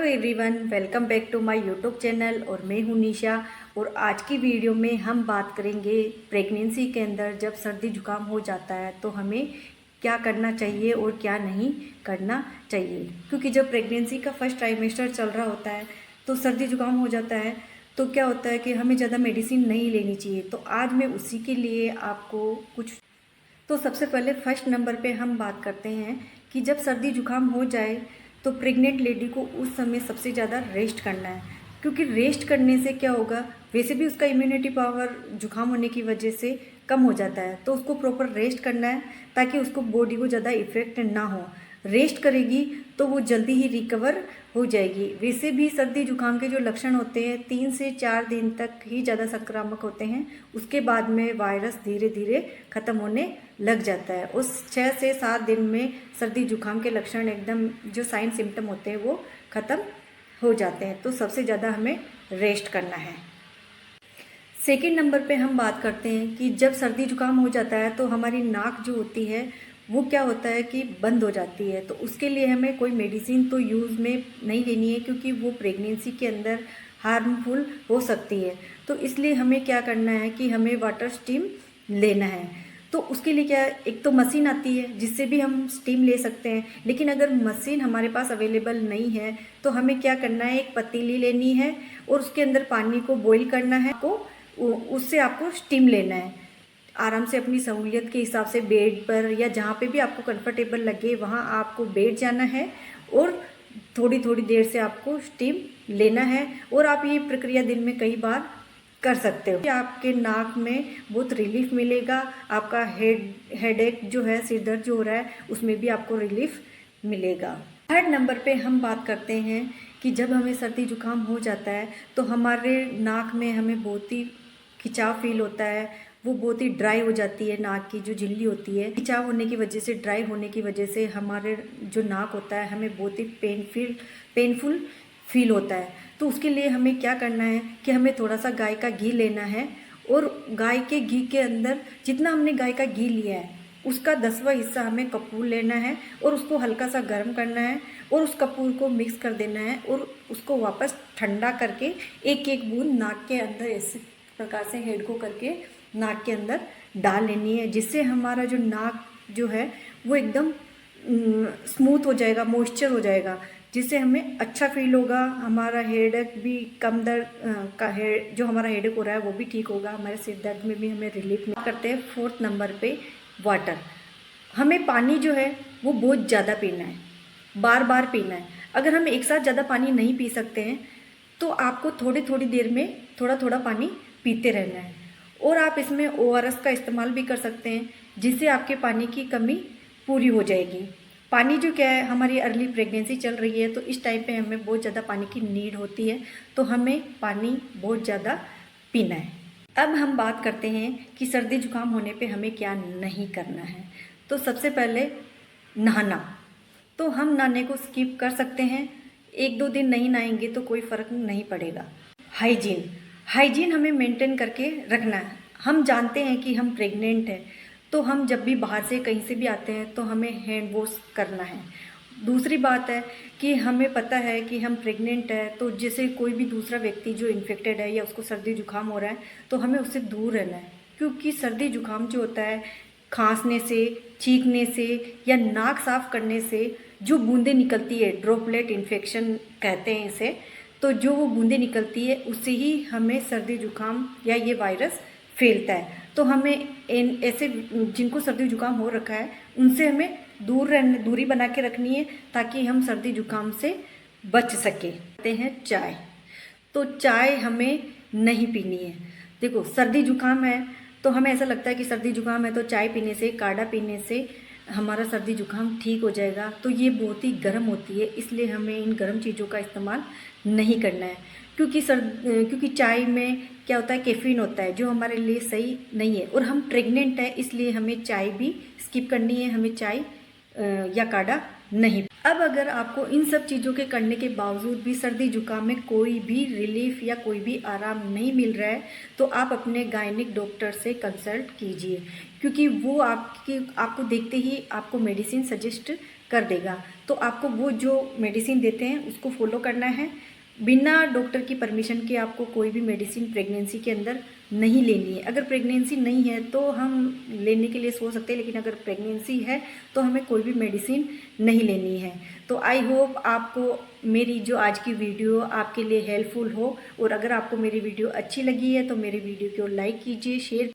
Everyone, welcome back to my YouTube channel और मैं हूं निशा। और आज की वीडियो में हम बात करेंगे प्रेगनेंसी के अंदर जब सर्दी जुकाम हो जाता है तो हमें क्या करना चाहिए और क्या नहीं करना चाहिए। क्योंकि जब प्रेगनेंसी का फर्स्ट ट्राइमेस्टर चल रहा होता है तो सर्दी जुकाम हो जाता है तो क्या होता है कि हमें ज़्यादा मेडिसिन नहीं लेनी चाहिए। तो आज मैं उसी के लिए आपको कुछ सबसे पहले फर्स्ट नंबर पे हम बात करते हैं कि जब सर्दी जुकाम हो जाए तो प्रेग्नेंट लेडी को उस समय सबसे ज़्यादा रेस्ट करना है। क्योंकि रेस्ट करने से क्या होगा, वैसे भी उसका इम्यूनिटी पावर जुकाम होने की वजह से कम हो जाता है, तो उसको प्रॉपर रेस्ट करना है ताकि उसको बॉडी को ज़्यादा इफेक्ट ना हो। रेस्ट करेगी तो वो जल्दी ही रिकवर हो जाएगी। वैसे भी सर्दी जुकाम के जो लक्षण होते हैं 3 से 4 दिन तक ही ज़्यादा संक्रामक होते हैं, उसके बाद में वायरस धीरे धीरे ख़त्म होने लग जाता है। उस 6 से 7 दिन में सर्दी जुकाम के लक्षण एकदम जो साइन सिम्टम होते हैं वो ख़त्म हो जाते हैं। तो सबसे ज़्यादा हमें रेस्ट करना है। सेकेंड नंबर पे हम बात करते हैं कि जब सर्दी जुकाम हो जाता है तो हमारी नाक जो होती है वो क्या होता है कि बंद हो जाती है। तो उसके लिए हमें कोई मेडिसिन तो यूज़ में नहीं लेनी है क्योंकि वो प्रेगनेंसी के अंदर हार्मफुल हो सकती है। तो इसलिए हमें क्या करना है कि हमें वाटर स्टीम लेना है। तो उसके लिए क्या है, एक तो मशीन आती है जिससे भी हम स्टीम ले सकते हैं, लेकिन अगर मशीन हमारे पास अवेलेबल नहीं है तो हमें क्या करना है, एक पतीली लेनी है और उसके अंदर पानी को बॉईल करना है, उससे आपको स्टीम लेना है। आराम से अपनी सहूलियत के हिसाब से बेड पर या जहाँ पे भी आपको कंफर्टेबल लगे वहाँ आपको बैठ जाना है और थोड़ी थोड़ी देर से आपको स्टीम लेना है। और आप ये प्रक्रिया दिन में कई बार कर सकते हो। आपके नाक में बहुत रिलीफ मिलेगा। आपका हेडेक जो है, सिर दर्द जो हो रहा है, उसमें भी आपको रिलीफ मिलेगा। थर्ड नंबर पे हम बात करते हैं कि जब हमें सर्दी जुकाम हो जाता है तो हमारे नाक में हमें बहुत ही खिंचाव फील होता है, वो बहुत ही ड्राई हो जाती है। नाक की जो झिल्ली होती है, खिंचाव होने की वजह से, ड्राई होने की वजह से हमारे जो नाक होता है हमें बहुत ही पेनफुल फील होता है। तो उसके लिए हमें क्या करना है कि हमें थोड़ा सा गाय का घी लेना है और गाय के घी के अंदर जितना हमने गाय का घी लिया है उसका 10वां हिस्सा हमें कपूर लेना है और उसको हल्का सा गर्म करना है और उस कपूर को मिक्स कर देना है और उसको वापस ठंडा करके एक एक बूंद नाक के अंदर इस प्रकार से हेड को करके नाक के अंदर डाल लेनी है, जिससे हमारा जो नाक जो है वो एकदम स्मूथ हो जाएगा, मॉइस्चर हो जाएगा, जिससे हमें अच्छा फील होगा। हमारा हेडेक भी कम दर्द का जो हमारा हेडेक हो रहा है वो भी ठीक होगा, हमारे सिर दर्द में भी हमें रिलीफ करते हैं। फोर्थ नंबर पे वाटर। हमें पानी जो है वो बहुत ज़्यादा पीना है, बार बार पीना है। अगर हम एक साथ ज़्यादा पानी नहीं पी सकते हैं तो आपको थोड़ी थोड़ी देर में थोड़ा थोड़ा पानी पीते रहना है। और आप इसमें ORS का इस्तेमाल भी कर सकते हैं, जिससे आपके पानी की कमी पूरी हो जाएगी। पानी जो क्या है, हमारी अर्ली प्रेगनेंसी चल रही है तो इस टाइम पे हमें बहुत ज़्यादा पानी की नीड होती है, तो हमें पानी बहुत ज़्यादा पीना है। अब हम बात करते हैं कि सर्दी जुकाम होने पे हमें क्या नहीं करना है। तो सबसे पहले नहाना। तो हम नहाने को स्किप कर सकते हैं, 1-2 दिन नहीं नहाएंगे तो कोई फ़र्क नहीं पड़ेगा। हाइजीन हमें मेंटेन करके रखना है। हम जानते हैं कि हम प्रेग्नेंट हैं तो हम जब भी बाहर से कहीं से भी आते हैं तो हमें हैंड वॉश करना है। दूसरी बात है कि हमें पता है कि हम प्रेग्नेंट है तो जैसे कोई भी दूसरा व्यक्ति जो इन्फेक्टेड है या उसको सर्दी जुकाम हो रहा है तो हमें उससे दूर रहना है। क्योंकि सर्दी जुकाम जो होता है, खांसने से, छींकने से या नाक साफ करने से जो बूंदें निकलती है, ड्रॉपलेट इन्फेक्शन कहते हैं इसे, तो जो वो बूंदें निकलती है उससे ही हमें सर्दी जुकाम या ये वायरस फैलता है। तो हमें ऐसे जिनको सर्दी जुकाम हो रखा है उनसे हमें दूरी बना के रखनी है ताकि हम सर्दी जुकाम से बच सके। कहते हैं चाय, तो चाय हमें नहीं पीनी है। देखो, सर्दी जुकाम है तो हमें ऐसा लगता है कि सर्दी जुकाम है तो चाय पीने से, काढ़ा पीने से हमारा सर्दी जुकाम ठीक हो जाएगा। तो ये बहुत ही गर्म होती है, इसलिए हमें इन गर्म चीज़ों का इस्तेमाल नहीं करना है। क्योंकि चाय में क्या होता है, कैफीन होता है जो हमारे लिए सही नहीं है। और हम प्रेग्नेंट हैं इसलिए हमें चाय भी स्किप करनी है, हमें चाय या काढ़ा नहीं। अब अगर आपको इन सब चीज़ों के करने के बावजूद भी सर्दी जुकाम में कोई भी रिलीफ या कोई भी आराम नहीं मिल रहा है तो आप अपने गायनिक डॉक्टर से कंसल्ट कीजिए, क्योंकि वो आपको देखते ही आपको मेडिसिन सजेस्ट कर देगा। तो आपको वो जो मेडिसिन देते हैं उसको फॉलो करना है। बिना डॉक्टर की परमिशन के आपको कोई भी मेडिसिन प्रेगनेंसी के अंदर नहीं लेनी है। अगर प्रेगनेंसी नहीं है तो हम लेने के लिए सोच सकते हैं, लेकिन अगर प्रेगनेंसी है तो हमें कोई भी मेडिसिन नहीं लेनी है। तो आई होप आपको मेरी जो आज की वीडियो आपके लिए हेल्पफुल हो, और अगर आपको मेरी वीडियो अच्छी लगी है तो मेरे वीडियो को लाइक कीजिए, शेयर